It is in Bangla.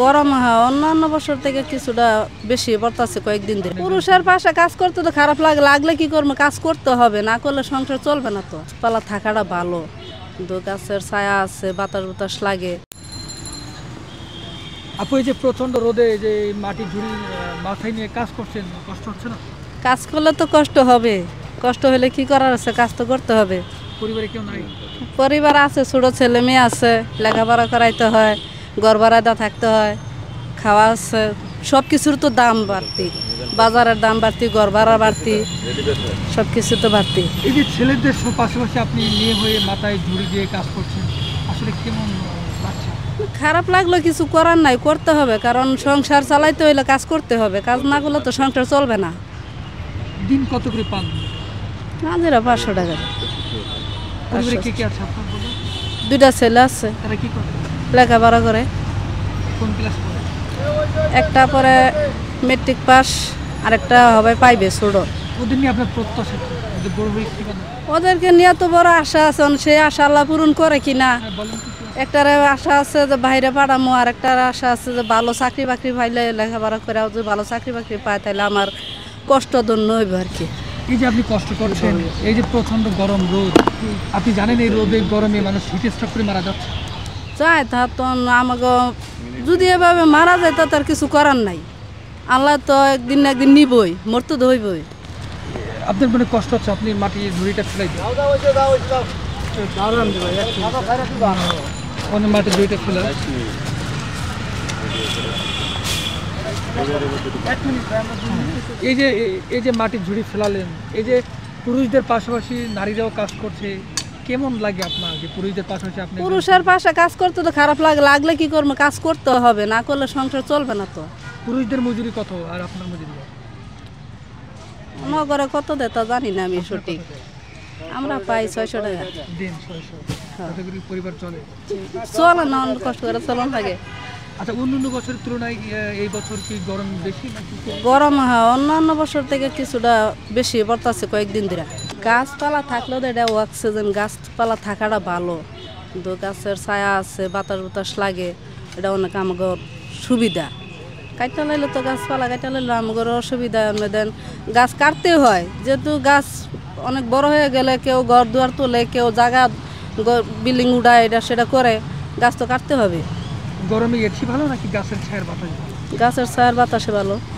গরম অন্যান্য বছর থেকে কিছুটা বেশি পড়তেছে কয়েকদিন ধরে। পুরুষের পাশে কাজ করতে তো খারাপ লাগলে কি করবো, কাজ করতে হবে, না করলে সংসার চলবে না। তো গাছপালা থাকাটা ভালো, কিন্তু গাছের ছায়া আছে, বাতাস বাতাস লাগে। আপু এই যে প্রচন্ড রোদে যে মাটি ঝুড়ি মাথায় নিয়ে কাজ করছেন, কষ্ট হচ্ছে না? কাজ করলে তো কষ্ট হবে, কষ্ট হলে কি করার আছে, কাজ তো করতে হবে। পরিবারে কেউ নাই? পরিবার আছে, ছোট ছেলে মেয়ে আছে, লেখাপড়া করাইতে হয়, ঘর ভাড়াটা থাকতে হয়, খাওয়া আছে, সব কিছুর তো দাম বাড়তি, বাজারের দাম বাড়তি, ঘর ভাড়া বাড়তি, সব কিছু তো বাড়তি। এই যে ছেলেদের পাশাপাশি আপনি মেয়ে হয়ে মাথায় ঝুড়ি দিয়ে কাজ করছেন, আসলে কেমন লাগছে? খারাপ লাগলো, কিছু করার নাই, করতে হবে, কারণ সংসার চালাইতে হইলে কাজ করতে হবে, কাজ না করলে তো সংসার চলবে না। দিন কত করে পান? হাজিরা 500 টাকা। পরিবারে কে কে আছে আপনার বলুন? 2টা ছেলে আছে, তারা কি করে? লেখাপড়া করে। কোন ক্লাস করে? একটা পরে মেট্রিক পাস, আরেকটা হবে 5-এ, ছোট। ওদের নিয়ে আপনার প্রত্যাশা কি? যে বড় হয়ে কি করবে? ওদেরকে নিয়ে তো বড় আশা আছে, সেই আশা আল্লাহ পূরণ করে কিনা। হ্যাঁ, বলেন তো একটু। একটার আশা আছে যে বাইরে পাঠামো, আর একটার আশা আছে যে ভালো চাকরি বাকরি পাইলে, লেখাপড়া করে যদি ভালো চাকরি বাকরি পায় তাহলে আমার কষ্ট দন্য হইব আর কি। এই যে আপনি কষ্ট করছেন, এই যে প্রচন্ড গরম রোদ, আপনি জানেন এই রোদে গরমে মানুষ হিট স্ট্রোক করে মারা যাচ্ছে। চাই তা তো আমাকে যদি এভাবে মারা যায় তো তার কিছু করার নাই, আল্লাহ তো একদিন না একদিন নিবই, মরতে তো হইবই। আপনার মনে কষ্ট হচ্ছে, আপনি মাটির ঝুড়িটা ফেলাই দিন। অনেক মাটির ঝুড়িটা ফেলা। এই যে মাটির ঝুড়ি ফেলালেন, এই যে পুরুষদের পাশাপাশি নারীরাও কাজ করছে, কেমন লাগে আপনার যে পুরুষদের পাশাপাশি আপনি? পুরুষের পাশে কাজ করতে তো খারাপ লাগলে কি করবো, কাজ করতে হবে, না করলে সংসার চলবে না। তো পুরুষদের মজুরি কত আর আপনার মজুরি কত? নগরে কত দেয় তা জানি না আমি সঠিক, আমরা পাই 600 টাকা দিন 600। তাতে করে পরিবার চলে? চলে না, অনেক কষ্ট করে চলন লাগে। আচ্ছা, অন্যান্য বছরের তুলনায় এই বছর কি গরম বেশি নাকি? গরম অন্যান্য বছর থেকে কিছুটা বেশি পড়তেছে কয়েকদিন ধরে। গাছপালা থাকলেও তো এটা অক্সিজেন, গাছপালা থাকাটা ভালো, কিন্তু গাছের ছায়া আছে, বাতাস বাতাস লাগে, এটা অনেক আমাকে সুবিধা। কাটতে লাইলে তো গাছপালা কাটতে লাইলে আমাদের অসুবিধা। দেন গাছ কাটতে হয়, যেহেতু গাছ অনেক বড় হয়ে গেলে কেউ ঘর দুয়ার তোলে, কেউ জায়গা বিল্ডিং উড়ায়, এটা সেটা করে, গাছ তো কাটতে হবে। গরমে এসি ভালো নাকি গাছের ছায়ার বাতাস? গাছের ছায়ার বাতাসে ভালো।